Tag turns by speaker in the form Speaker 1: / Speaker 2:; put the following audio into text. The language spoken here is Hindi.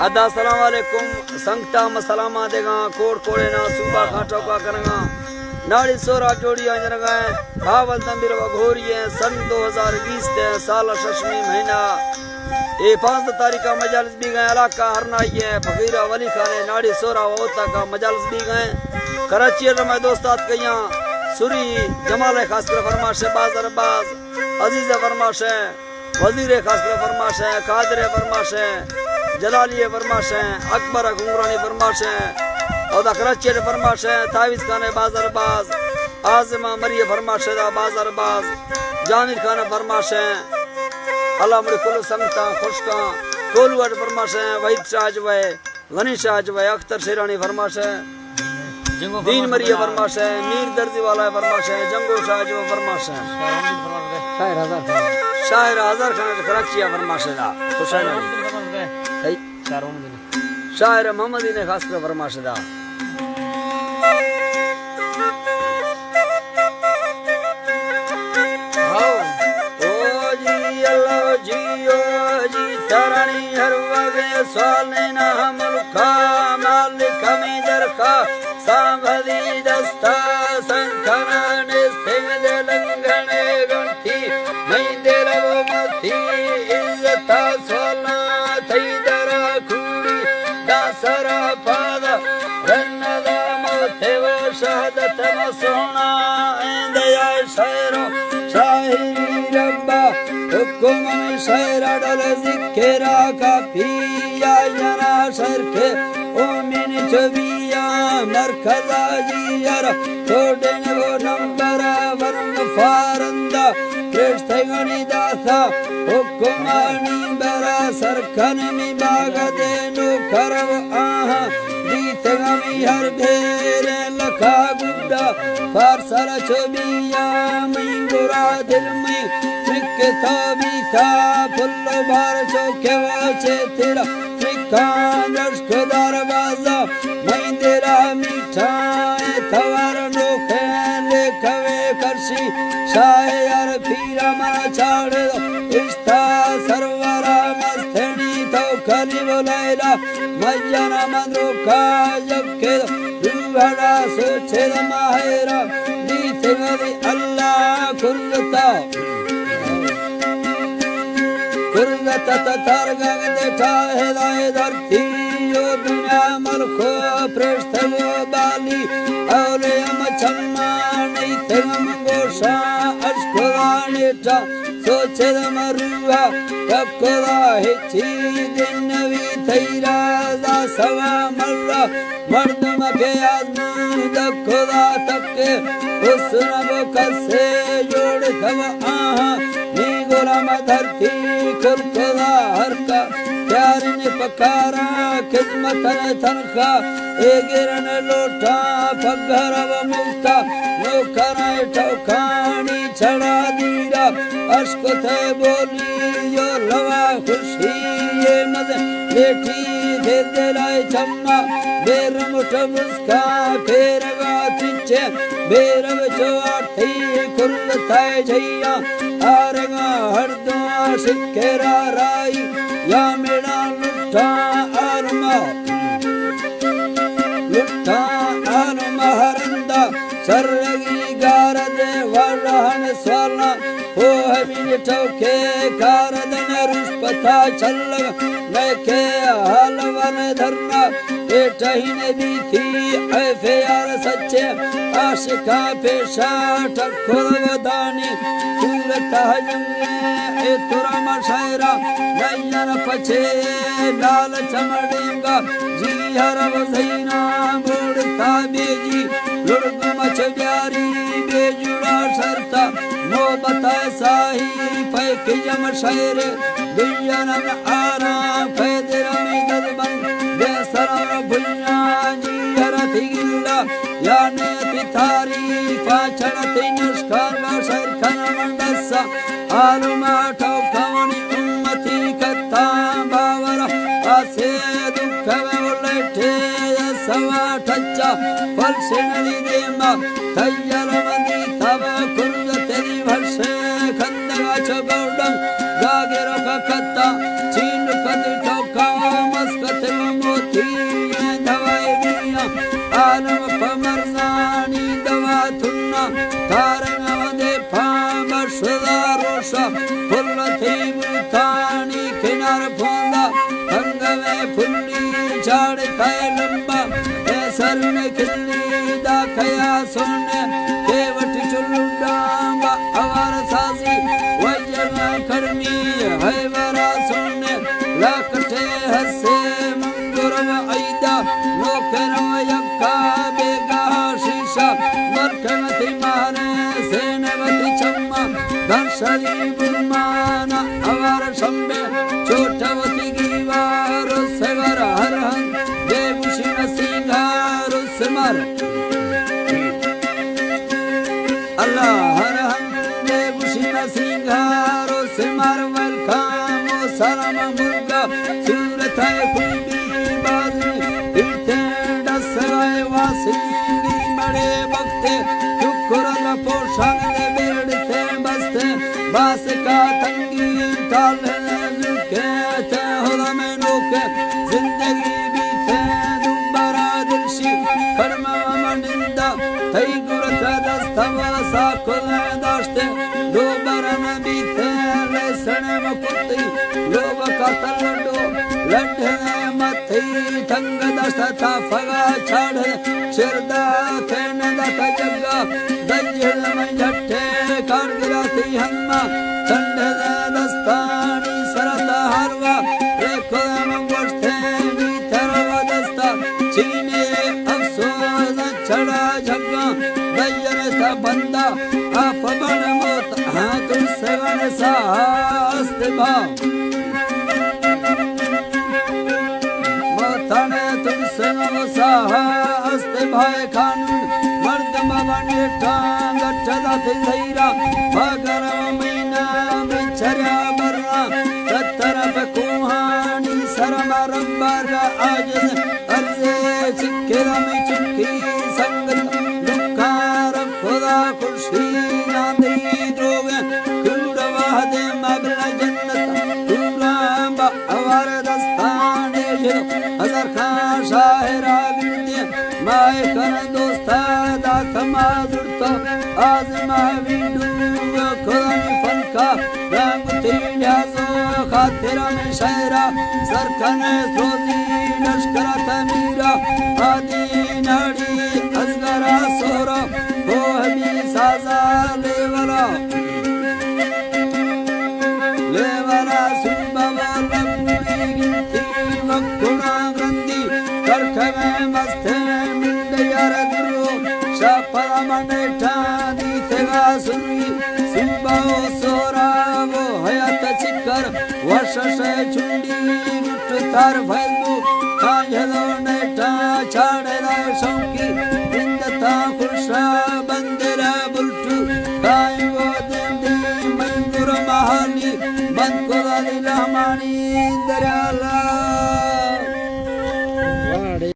Speaker 1: अदा सलाम वालेकुम संगता मसलामा देगा कोड कोड़े ना सुबह खाटो का करेगा नाड़ी सोरा जोड़ी अंजरगा भावल तंबीर वघोरी है सन 2020 ते साल शशमी महीना ये 5 तारीख का मजालिस भी गए इलाका हरनाई है फकीरा वली खाने नाड़ी सोरा वोता का मजालिस भी गए कराची में दोस्तात कया सुरी जमाल खासकर फरमाश है बाजार बाज अजीज फरमाश है वजीर खासकर फरमाश है कादर फरमाश है जलाली फरमाश है अकबर घुंगरानी फरमाश है और कराची फरमाश है तावीज खान बाजार बाज आजमा मरिय फरमाश है बाजार बाज जामिर खान फरमाश है अल्लाह मुड़ी कुल संगता खुशका टोलू फरमाश है वहीद शाह जवे गनी शाह जवे अख्तर शेरानी फरमाश है दीन मरिय फरमाश है मीर दर्जी वाला फरमाश है जंगो शाह जो फरमाश है शायर हजार खान कराची फरमाश है हुसैन शायर मोहम्मदी ने खास कर फरमाश है तरणी हर वगे सोने ना मुल्का मालिक में दरखा सांभली दस्ता संखना ने सिंह दे लंगने गंठी नहीं दे रवो मथी इज्जता सोना थई दरा खूड़ी दासरा पादा रन्नदा मोथे वो शहादत में सोना दया शहरो शाहिरी रब्बा हुकुम में शहरा डल जिक्रा का पिया जना शरखे ओमिन चबिया मरकजा जियारा छोड़े ने वो नंबर वरन फारंदा कृष्ण गणी दासा हुकुमानी बरा सरखन में बाग देनो करव आहा दीत गमी हर भेरे लखा गुड्डा फारसर चबिया मिंगुरा दिल में के तभी था फुल्लो बार चौके वाचे तेरा त्रिकान रश्क दरवाजा मैं तेरा मिठाई थवार नोखे लेखवे करशी शायर पीरा मना चाड़ इश्ता सरवरा मस्तनी तो खली बोलेला मजना मंद्रो का यके दुबड़ा सोचे माहेरा दीते गली अल्लाह खुलता कुर्रत ततर गग देखा है दाए धरती यो दुनिया मलखो पृष्ठ वो बाली औले हम चम्मा नहीं थे हम गोशा अश्कुराने चा सोचे मरुआ टकोरा है ची दिन वी थैरा दा सवा मल्ला मर्द मके आदमी दखोदा तके हुस्न वो कसे जोड़ थव आहा गोलाम धरती कुरकुरा हर का प्यार ने पकारा खिदमत ने तनखा ए गिरन लोटा पगहर व मुक्ता नौकर ठोकानी छड़ा दीरा अश्क थे बोली यो लवा खुशी ये मद बेटी दे दिलाए चम्मा बेर मुठ मुस्का फेर गातिचे बेरव चोआती कुर्ल थाए जैया आरगा हरदो सिखेरा राई या मेरा लुट्ठा आरमा हरंदा सरगी गार दे वरहन स्वर्ण हो हमिन ठोके कारदन रुष्पथा छल मैके हलवन धरना एठहिन दी थी ऐफे यार सच्चे आशिका पेशा ठकुर वदानी सूरत हजंगे ए तुरम शायरा नयन पछे लाल चमड़ेगा जी हर वजैना मुड़ता बेजी लुड़ग मच प्यारी बेजुड़ा शरता नो बताए साही पैक जम शायर दुनिया न आरा फैदर में गदबन बेसरम भुइया जी हर थिगिला याने पिथारी पाछड़ते निष्कार शायर खान मंडसा आलमा ठोकवनी उम्मती कत्ता बावरा आसे दुख उलटे सवा ठच्चा फलसेनली देमा तैयार मदी तब कुल तेरी भरसे खंदगा चगौड़ा गागेरो का कत्ता चीन कदी टोका मस्कत मोती दवाई दिया आलम पमरजानी दवा थुन्ना तारंग दे पाम शुदा रोशा फुल थी बुतानी किनार फोंदा अंग में फुल्ली झाड़ खाए लंबा सर में खिल्ली दा खया सोने केवट चुल्लुंडांगा अवार साजी वजमा खड़मी है वरा सोने लाकटे हसे मंगुरव ऐदा नोकरव यक्का बेगा शीशा मरकमती मारे सेनवती चम्मा दर्शली बुर्माना अवार शंबे चोटवती गिवार सेवर हरहं देवशिव सिंगार सेमर अल्लाह हरहं देवशिव सिंगार सेमर वेलकम सरम मुर्गा सूरत है खुली बाजी इर्ते डसवाए वासिंगी बड़े वक्ते शुक्र पोषण दे बेड़ते बसते बास का तंगी ताल कहते होला में नोके जिंदगी बीते दुबारा दिलशी कर्मा मनिंदा थई गुरत दस्तवा सा खुले दाश्ते दोबारा न बीते लेसन मकुती लोभ का तलडो लड्ढे मथी थंग दस्त था फगा छाड़ शिरदा खेन दत जग्गा दजल में झट्टे कर गिराती हम्मा ठंडे दस्तानी सरत हरवा रेखो मंगोष्ठे बीतरवा दस्ता चीने अफसोस छड़ा झग्गा दयन सा बंदा आप बन मोत हाँ तुम सेवन सास्त भाव मोतने तुम सेवन सास्त भाई कानून मर्द मवने टांग चदा धीरा भगरव मीना बिछरा बरना तरफ कुहानी शर्म रंबर आज अर्जे चिक्केरा में चुक्की संगत दुखार खुदा खुशी नांदी द्रोगे कुड़वा दे मगल जन्नत पूरा अवर दस्ताने हजर खां शाहरा विद्य माय कर दोस्ता दात माजुरतो आज माविडू खुदा फनका रंग तीजा जो खातिरा में शायरा सरखने सोजी लश्कर तमीरा आदि नाड़ी असगरा सोरा हो हमी साजा लेवरा सुबवा लंबी गिनती वक्कुना ग्रंथि करखवे मस्ते मिंडयार दुरो शापला मनेठा दीतेगा सुरी सुबहो सोरा वो हयात चिकर वर्ष से चुंडी रुट तार भैलू काजलो नेठा छाड़ेला शौकी बिंदता खुशा बंदेरा बुल्टू कायगो देंदी मंगुर महाली बंद को रहमानी दरिया